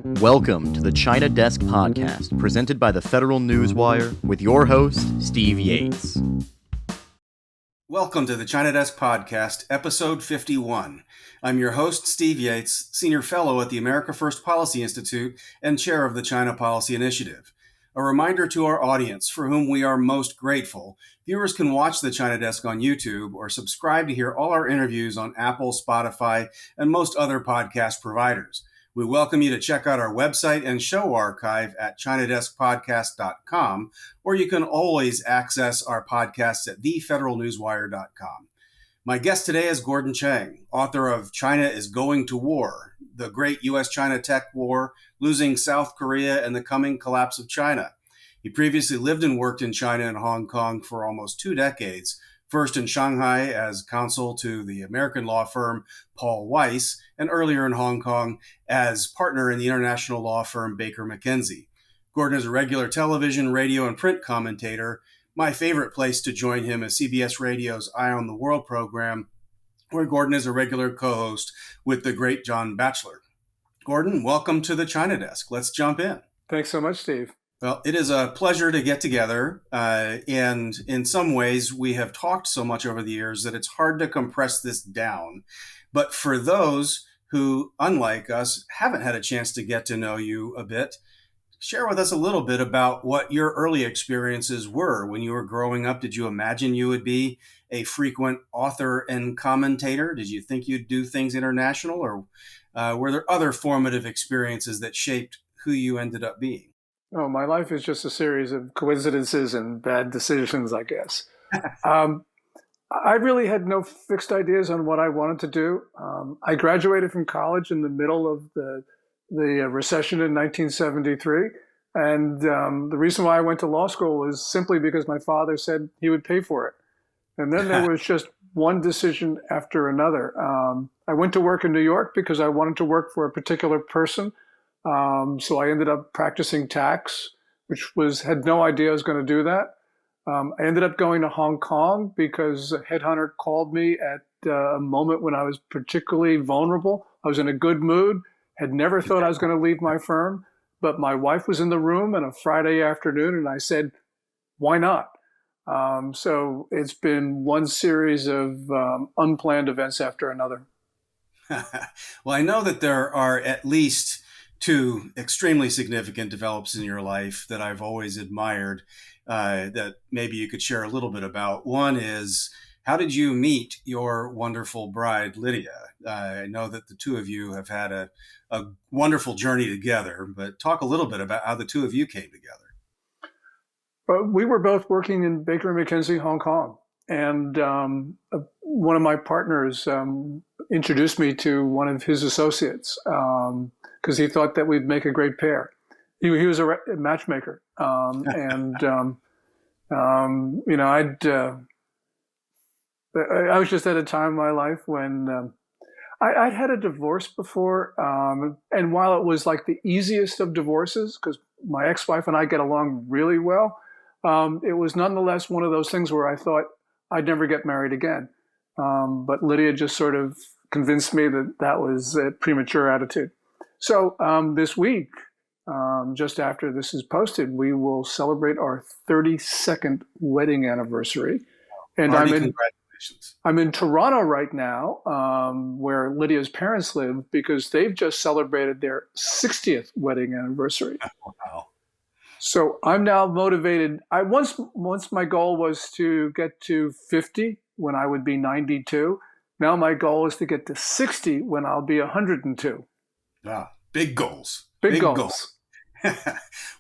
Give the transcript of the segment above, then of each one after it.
Welcome to the China Desk Podcast, presented by the Federal Newswire, with your host, Steve Yates. Welcome to the China Desk Podcast, episode 51. I'm your host, Steve Yates, Senior Fellow at the America First Policy Institute and Chair of the China Policy Initiative. A reminder to our audience, for whom we are most grateful, viewers can watch the China Desk on YouTube or subscribe to hear all our interviews on Apple, Spotify, and most other podcast providers. We welcome you to check out our website and show archive at ChinaDeskPodcast.com, or you can always access our podcasts at thefederalnewswire.com. My guest today is Gordon Chang, author of China is Going to War, the Great U.S.-China Tech War, Losing South Korea, and the Coming Collapse of China. He previously lived and worked in China and Hong Kong for almost 2 decades, first in Shanghai as counsel to the American law firm Paul Weiss, and earlier in Hong Kong as partner in the international law firm Baker McKenzie. Gordon is a regular television, radio, and print commentator. My favorite place to join him is CBS Radio's Eye on the World program, where Gordon is a regular co-host with the great John Batchelor. Gordon, welcome to the China Desk. Let's jump in. Thanks so much, Steve. Well, it is a pleasure to get together, and in some ways we have talked so much over the years that it's hard to compress this down. But for those who, unlike us, haven't had a chance to get to know you a bit, share with us a little bit about what your early experiences were when you were growing up. Did you imagine you would be a frequent author and commentator? Did you think you'd do things international, or were there other formative experiences that shaped who you ended up being? Oh, my life is just a series of coincidences and bad decisions, I guess. I really had no fixed ideas on what I wanted to do. I graduated from college in the middle of the recession in 1973. And the reason why I went to law school was simply because my father said he would pay for it. And then there was just one decision after another. I went to work in New York because I wanted to work for a particular person. So I ended up practicing tax, which had no idea I was going to do that. I ended up going to Hong Kong because a headhunter called me at a moment when I was particularly vulnerable. I was in a good mood, had never thought I was going to leave my firm, but my wife was in the room on a Friday afternoon, and I said, why not? So it's been one series of unplanned events after another. Well, I know that there are at least 2 extremely significant developments in your life that I've always admired, that maybe you could share a little bit about. One is, how did you meet your wonderful bride, Lydia? I know that the 2 of you have had a wonderful journey together, but talk a little bit about how the 2 of you came together. We were both working in Baker McKenzie, Hong Kong. And one of my partners introduced me to one of his associates because he thought that we'd make a great pair. He was a matchmaker. I was just at a time in my life when I'd had a divorce before. And while it was like the easiest of divorces, because my ex-wife and I get along really well, it was nonetheless one of those things where I thought I'd never get married again. But Lydia just sort of convinced me that that was a premature attitude. So this week, just after this is posted, we will celebrate our 32nd wedding anniversary. And Congratulations. I'm in Toronto right now, where Lydia's parents live, because they've just celebrated their 60th wedding anniversary. Wow. So I'm now motivated. Once my goal was to get to 50 when I would be 92. Now my goal is to get to 60 when I'll be 102. Ah, big goals. Big goals.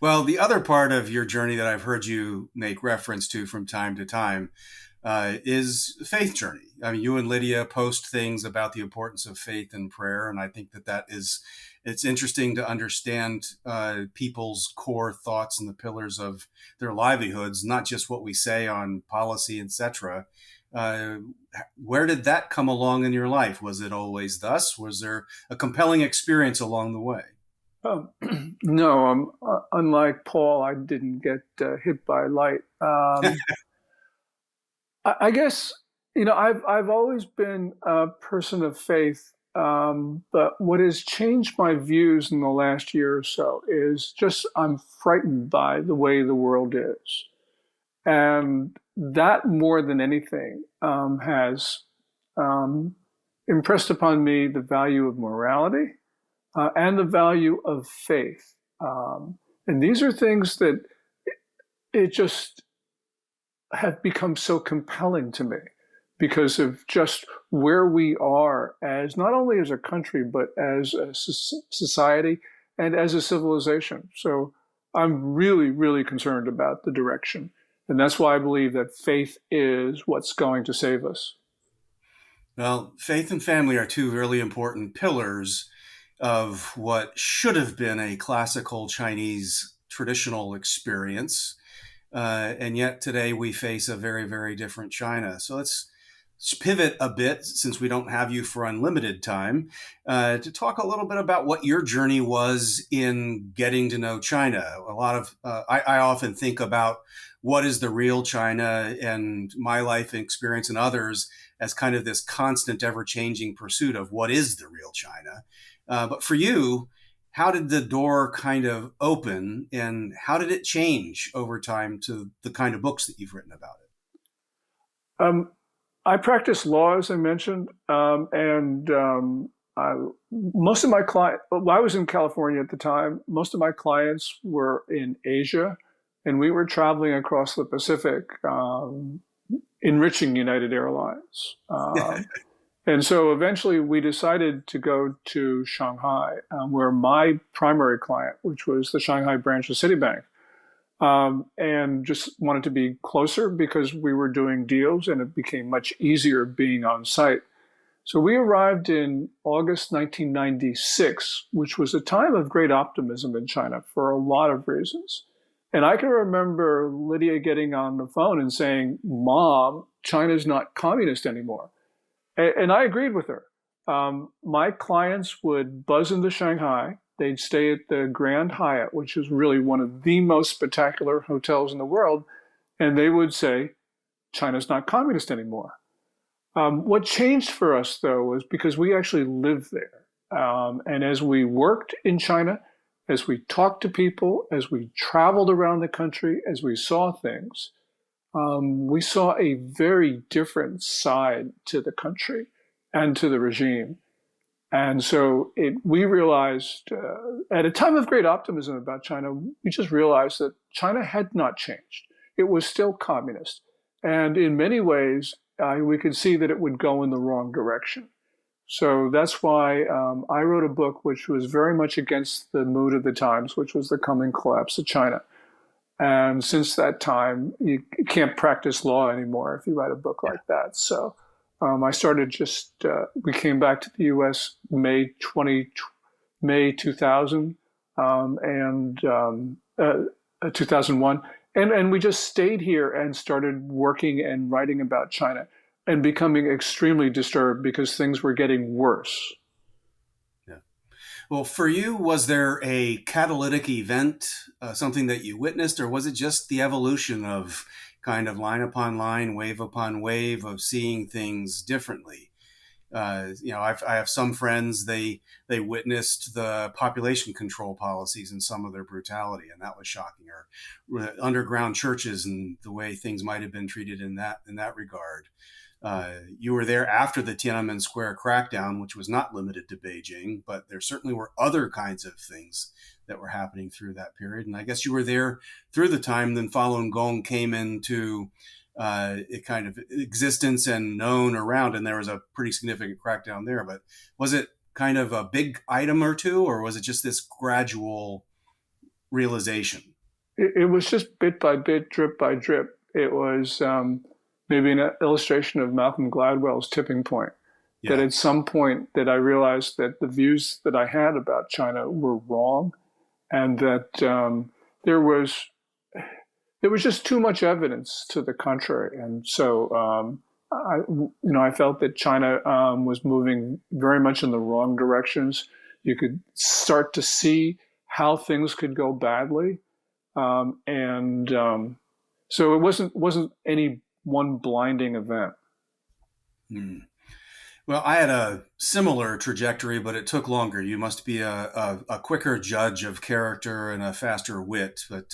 Well, the other part of your journey that I've heard you make reference to from time to time is faith journey. I mean, you and Lydia post things about the importance of faith and prayer, and I think it's interesting to understand people's core thoughts and the pillars of their livelihoods, not just what we say on policy, etc. Where did that come along in your life? Was it always thus? Was there a compelling experience along the way? No, unlike Paul, I didn't get hit by light. I guess, I've always been a person of faith But what has changed my views in the last year or so is just I'm frightened by the way the world is. And that more than anything has impressed upon me the value of morality and the value of faith. And these are things that it just have become so compelling to me because of just where we are as not only as a country, but as a society and as a civilization. So I'm really, really concerned about the direction. And that's why I believe that faith is what's going to save us. Well, faith and family are two really important pillars of what should have been a classical Chinese traditional experience. And yet today we face a very, very different China. So let's pivot a bit, since we don't have you for unlimited time, to talk a little bit about what your journey was in getting to know China. A lot of, I often think about what is the real China and my life and experience and others as kind of this constant, ever-changing pursuit of what is the real China. But for you, how did the door kind of open, and how did it change over time to the kind of books that you've written about it? I practiced law, as I mentioned, most of my clients, well, I was in California at the time, most of my clients were in Asia, and we were traveling across the Pacific, enriching United Airlines. And so eventually we decided to go to Shanghai, where my primary client, which was the Shanghai branch of Citibank, and just wanted to be closer because we were doing deals and it became much easier being on site. So we arrived in August 1996, which was a time of great optimism in China for a lot of reasons. And I can remember Lydia getting on the phone and saying, "Mom, China's not communist anymore." And I agreed with her. My clients would buzz into Shanghai. They'd stay at the Grand Hyatt, which is really one of the most spectacular hotels in the world. And they would say, "China's not communist anymore." What changed for us, though, was because we actually lived there. And as we worked in China, as we talked to people, as we traveled around the country, as we saw things, we saw a very different side to the country and to the regime. And so we realized, at a time of great optimism about China, we just realized that China had not changed. It was still communist. And in many ways, we could see that it would go in the wrong direction. So that's why I wrote a book which was very much against the mood of the times, which was the coming collapse of China. And since that time, you can't practice law anymore if you write a book like that. So I started we came back to the U.S. May 2000 and 2001. And we just stayed here and started working and writing about China and becoming extremely disturbed because things were getting worse. Yeah. Well, for you, was there a catalytic event, something that you witnessed, or was it just the evolution of kind of line upon line, wave upon wave of seeing things differently? I have some friends, they witnessed the population control policies and some of their brutality, and that was shocking. Or underground churches and the way things might have been treated in that regard. You were there after the Tiananmen Square crackdown, which was not limited to Beijing, but there certainly were other kinds of things that were happening through that period. And I guess you were there through the time then Falun Gong came into it kind of existence and known around, and there was a pretty significant crackdown there. But was it kind of a big item or two, or was it just this gradual realization? It was just bit by bit, drip by drip. It was maybe an illustration of Malcolm Gladwell's tipping point. Yeah. That at some point that I realized that the views that I had about China were wrong, and that there was just too much evidence to the contrary. And so I felt that China was moving very much in the wrong directions. You could start to see how things could go badly, so it wasn't any one blinding event. Well, I had a similar trajectory, but it took longer. You must be a quicker judge of character and a faster wit. But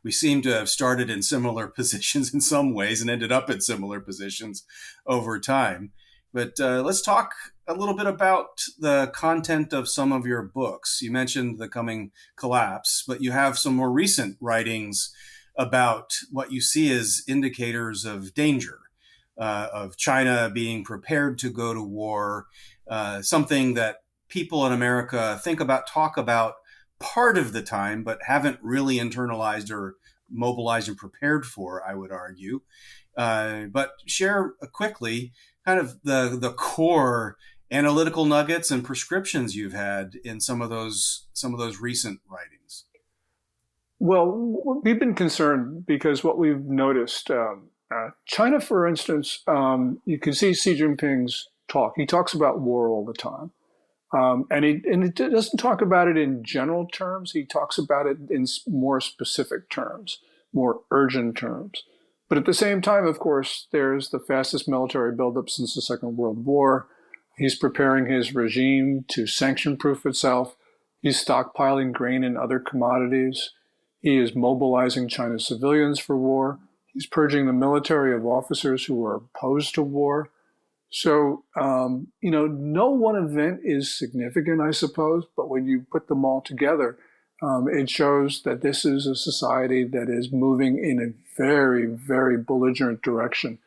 we seem to have started in similar positions in some ways and ended up in similar positions over time. But let's talk a little bit about the content of some of your books. You mentioned the coming collapse, but you have some more recent writings about what you see as indicators of danger, of China being prepared to go to war, something that people in America think about, talk about part of the time, but haven't really internalized or mobilized and prepared for, I would argue. But share quickly kind of the core analytical nuggets and prescriptions you've had in some of those recent writings. Well, we've been concerned because what we've noticed, China, for instance, you can see Xi Jinping's talk. He talks about war all the time. And it doesn't talk about it in general terms. He talks about it in more specific terms, more urgent terms. But at the same time, of course, there's the fastest military buildup since the Second World War. He's preparing his regime to sanction-proof itself. He's stockpiling grain and other commodities. He is mobilizing China's civilians for war. He's purging the military of officers who are opposed to war. So, no one event is significant, I suppose, but when you put them all together, it shows that this is a society that is moving in a very, very belligerent direction.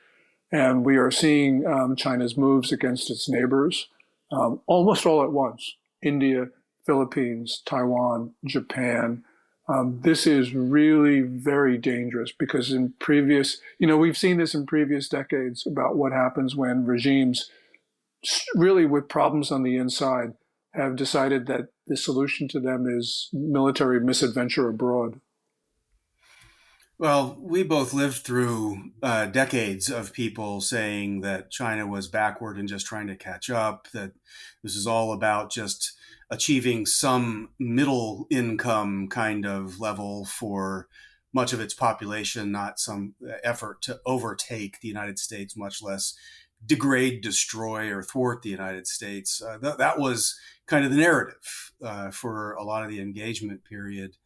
And we are seeing China's moves against its neighbors almost all at once: India, Philippines, Taiwan, Japan. This is really very dangerous because in previous, we've seen this in previous decades about what happens when regimes really with problems on the inside have decided that the solution to them is military misadventure abroad. Well, we both lived through decades of people saying that China was backward and just trying to catch up, that this is all about just achieving some middle income kind of level for much of its population, not some effort to overtake the United States, much less degrade, destroy, or thwart the United States. That was kind of the narrative for a lot of the engagement period.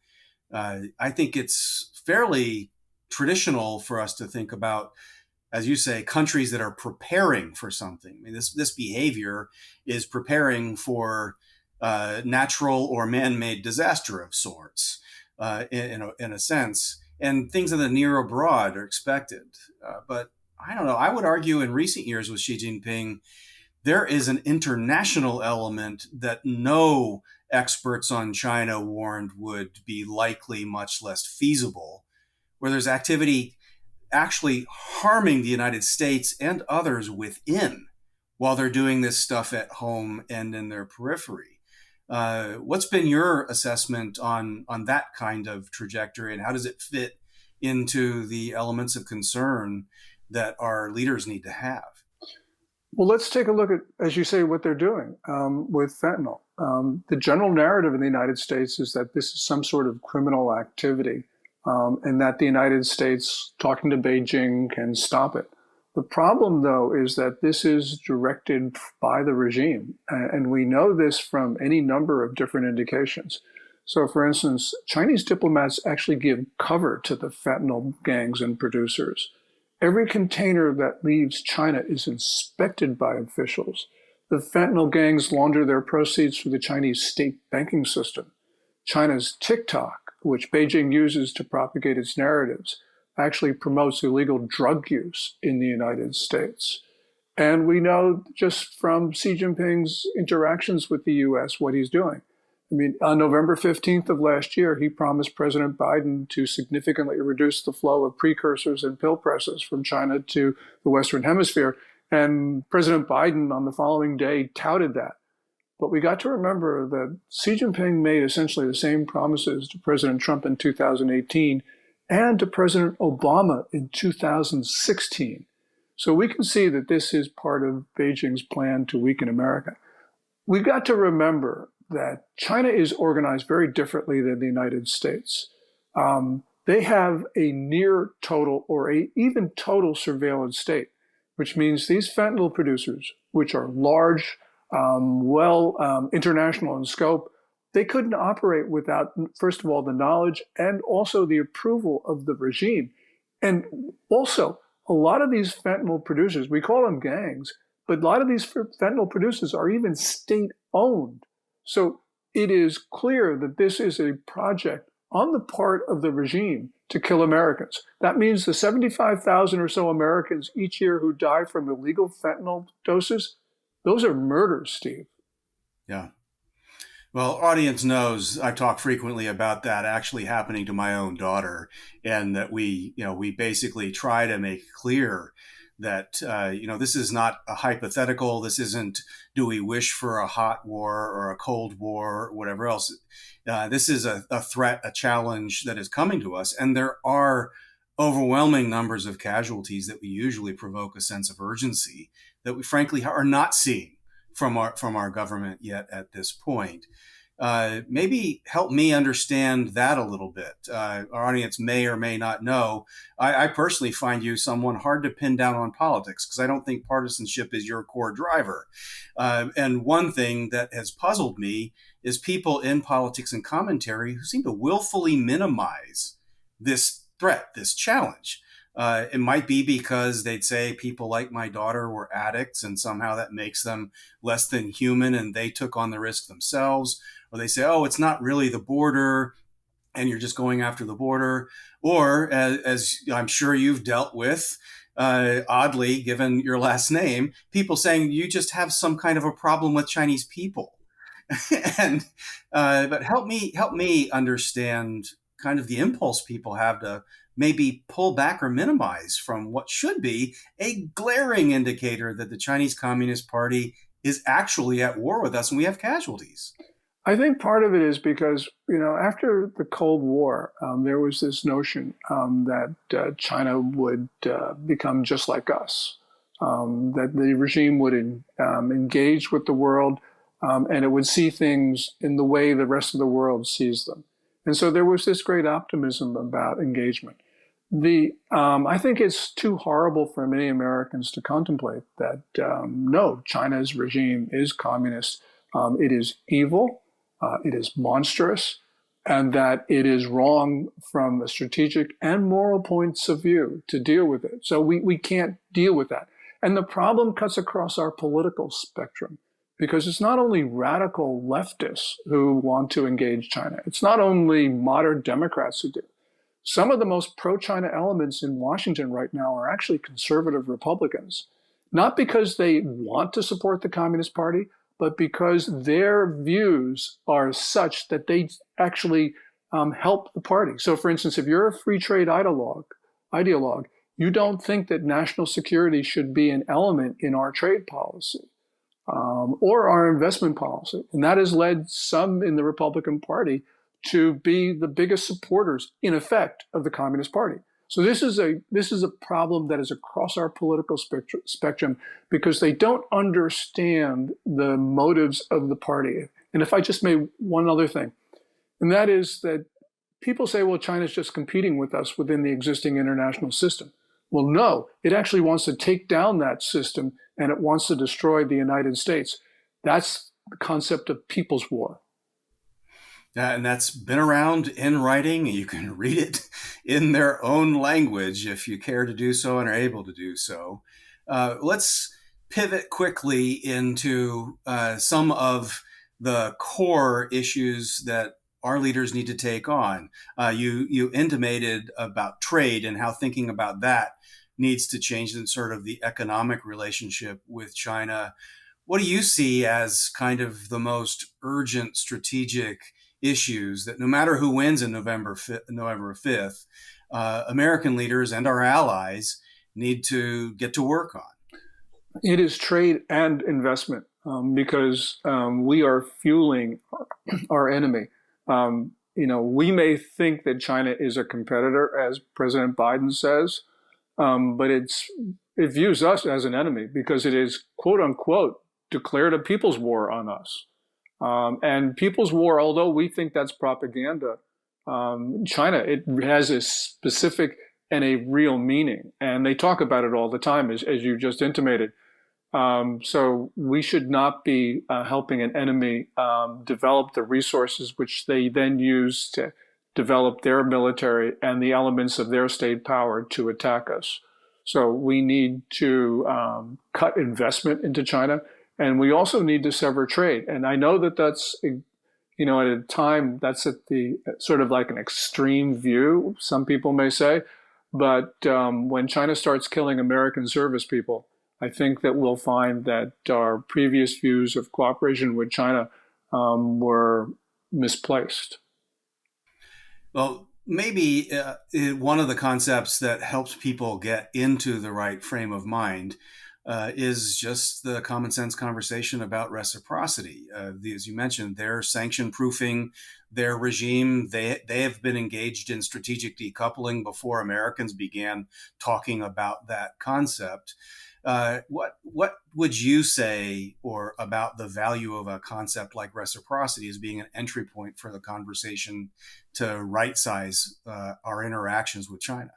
I think it's fairly traditional for us to think about, as you say, countries that are preparing for something. I mean, this behavior is preparing for natural or man-made disaster of sorts, in a sense, and things in the near abroad are expected. But I don't know. I would argue in recent years with Xi Jinping, there is an international element that no experts on China warned would be likely much less feasible, where there's activity actually harming the United States and others within while they're doing this stuff at home and in their periphery. What's been your assessment on that kind of trajectory, and how does it fit into the elements of concern that our leaders need to have? Well, let's take a look at, as you say, what they're doing with fentanyl. The general narrative in the United States is that this is some sort of criminal activity, and that the United States, talking to Beijing, can stop it. The problem, though, is that this is directed by the regime, and we know this from any number of different indications. So, for instance, Chinese diplomats actually give cover to the fentanyl gangs and producers. Every container that leaves China is inspected by officials. The fentanyl gangs launder their proceeds through the Chinese state banking system. China's TikTok, which Beijing uses to propagate its narratives, actually promotes illegal drug use in the United States. And we know just from Xi Jinping's interactions with the US what he's doing. I mean, on November 15th of last year, he promised President Biden to significantly reduce the flow of precursors and pill presses from China to the Western Hemisphere. And President Biden on the following day touted that. But we got to remember that Xi Jinping made essentially the same promises to President Trump in 2018 and to President Obama in 2016. So we can see that this is part of Beijing's plan to weaken America. We've got to remember that China is organized very differently than the United States. They have a near total or even total surveillance state, which means these fentanyl producers which are large, international in scope, they couldn't operate without, first of all, the knowledge and also the approval of the regime. And also, a lot of these fentanyl producers, we call them gangs, but a lot of these fentanyl producers are even state-owned. So it is clear that this is a project on the part of the regime to kill Americans. That means the 75,000 or so Americans each year who die from illegal fentanyl doses, those are murders, Steve. Yeah. Well, audience knows I talk frequently about that actually happening to my own daughter, and that we basically try to make clear that, this is not a hypothetical. This isn't, do we wish for a hot war or a cold war or whatever else. This is a threat, a challenge that is coming to us. And there are overwhelming numbers of casualties that we usually provoke a sense of urgency that we frankly are not seeing from our government yet at this point. Maybe help me understand that a little bit. Our audience may or may not know. I personally find you someone hard to pin down on politics because I don't think partisanship is your core driver. And one thing that has puzzled me is people in politics and commentary who seem to willfully minimize this threat, this challenge. It might be because they'd say people like my daughter were addicts and somehow that makes them less than human and they took on the risk themselves. Or they say, oh, it's not really the border and you're just going after the border. Or as I'm sure you've dealt with, oddly, given your last name, people saying you just have some kind of a problem with Chinese people. But help me understand kind of the impulse people have to maybe pull back or minimize from what should be a glaring indicator that the Chinese Communist Party is actually at war with us and we have casualties. I think part of it is because, after the Cold War, there was this notion that China would become just like us, that the regime would engage with the world and it would see things in the way the rest of the world sees them. And so there was this great optimism about engagement. I think it's too horrible for many Americans to contemplate that, no, China's regime is communist. It is evil. It is monstrous, and that it is wrong from a strategic and moral points of view to deal with it. So we can't deal with that. And the problem cuts across our political spectrum because it's not only radical leftists who want to engage China. It's not only moderate Democrats who do. Some of the most pro-China elements in Washington right now are actually conservative Republicans, not because they want to support the Communist Party, but because their views are such that they actually help the party. So, for instance, if you're a free trade ideologue, you don't think that national security should be an element in our trade policy or our investment policy. And that has led some in the Republican Party to be the biggest supporters, in effect, of the Communist Party. So this is a problem that is across our political spectrum because they don't understand the motives of the party. And if I just made one other thing, and that is that people say, well, China's just competing with us within the existing international system. Well, no, it actually wants to take down that system and it wants to destroy the United States. That's the concept of people's war. And that's been around in writing. You can read it in their own language if you care to do so and are able to do so. Let's pivot quickly into some of the core issues that our leaders need to take on. You intimated about trade and how thinking about that needs to change in sort of the economic relationship with China. What do you see as kind of the most urgent strategic issues that no matter who wins in November 5th, American leaders and our allies need to get to work on? It is trade and investment because we are fueling our enemy. We may think that China is a competitor, as President Biden says, but it views us as an enemy because it is, quote unquote, declared a people's war on us. And people's war, although we think that's propaganda, China, it has a specific and a real meaning. And they talk about it all the time, as you just intimated. So we should not be helping an enemy develop the resources which they then use to develop their military and the elements of their state power to attack us. So we need to cut investment into China, and we also need to sever trade. And I know that that's, at a time that's at the sort of like an extreme view, some people may say, but when China starts killing American service people, I think that we'll find that our previous views of cooperation with China were misplaced. Well, maybe one of the concepts that helps people get into the right frame of mind is just the common sense conversation about reciprocity. As you mentioned, they're sanction proofing their regime. They have been engaged in strategic decoupling before Americans began talking about that concept. What would you say or about the value of a concept like reciprocity as being an entry point for the conversation to right size our interactions with China?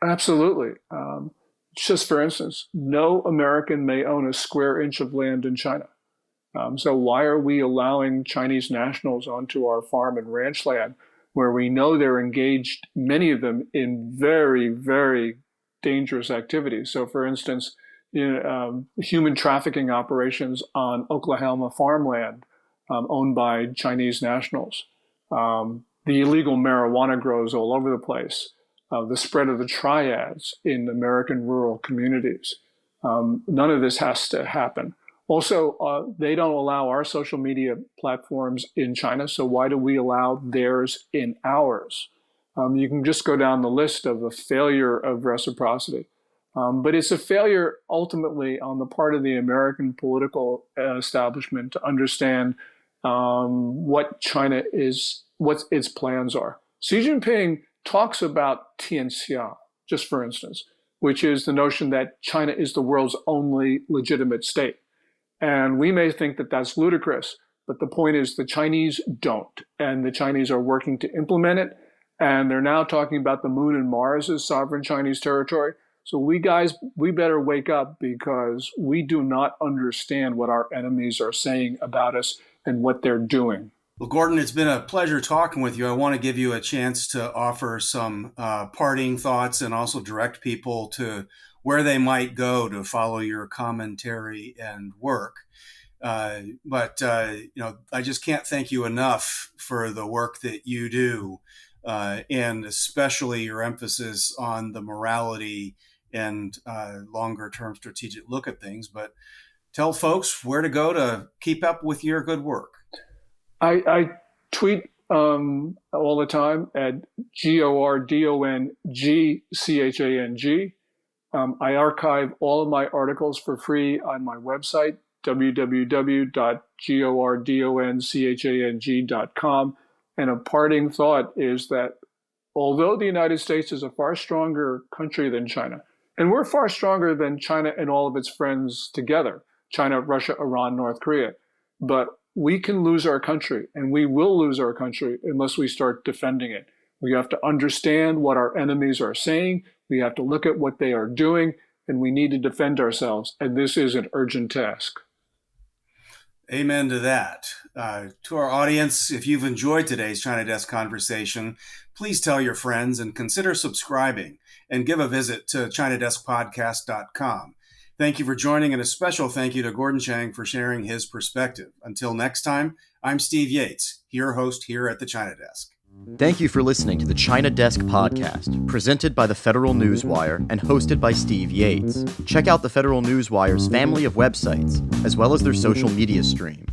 Absolutely. Just for instance, no American may own a square inch of land in China. So why are we allowing Chinese nationals onto our farm and ranch land where we know they're engaged, many of them, in very, very dangerous activities? So for instance, human trafficking operations on Oklahoma farmland owned by Chinese nationals, the illegal marijuana grows all over the place, the spread of the triads in American rural communities. None of this has to happen. Also, they don't allow our social media platforms in China, so why do we allow theirs in ours? You can just go down the list of the failure of reciprocity. But it's a failure ultimately on the part of the American political establishment to understand what China is, what its plans are. Xi Jinping talks about Tianxia, just for instance, which is the notion that China is the world's only legitimate state. And we may think that that's ludicrous, but the point is the Chinese don't, and the Chinese are working to implement it. And they're now talking about the moon and Mars as sovereign Chinese territory. So we better wake up, because we do not understand what our enemies are saying about us and what they're doing. Well, Gordon, it's been a pleasure talking with you. I want to give you a chance to offer some parting thoughts and also direct people to where they might go to follow your commentary and work. But I just can't thank you enough for the work that you do, and especially your emphasis on the morality and longer-term strategic look at things. But tell folks where to go to keep up with your good work. I tweet all the time at GORDONGCHANG. I archive all of my articles for free on my website, www.GORDONCHANG.com. And a parting thought is that although the United States is a far stronger country than China, and we're far stronger than China and all of its friends together, China, Russia, Iran, North Korea, but we can lose our country, and we will lose our country unless we start defending it. We have to understand what our enemies are saying. We have to look at what they are doing, and we need to defend ourselves. And this is an urgent task. Amen to that. To our audience, if you've enjoyed today's China Desk conversation, please tell your friends and consider subscribing and give a visit to ChinaDeskPodcast.com. Thank you for joining, and a special thank you to Gordon Chang for sharing his perspective. Until next time, I'm Steve Yates, your host here at the China Desk. Thank you for listening to the China Desk podcast, presented by the Federal Newswire and hosted by Steve Yates. Check out the Federal Newswire's family of websites, as well as their social media stream.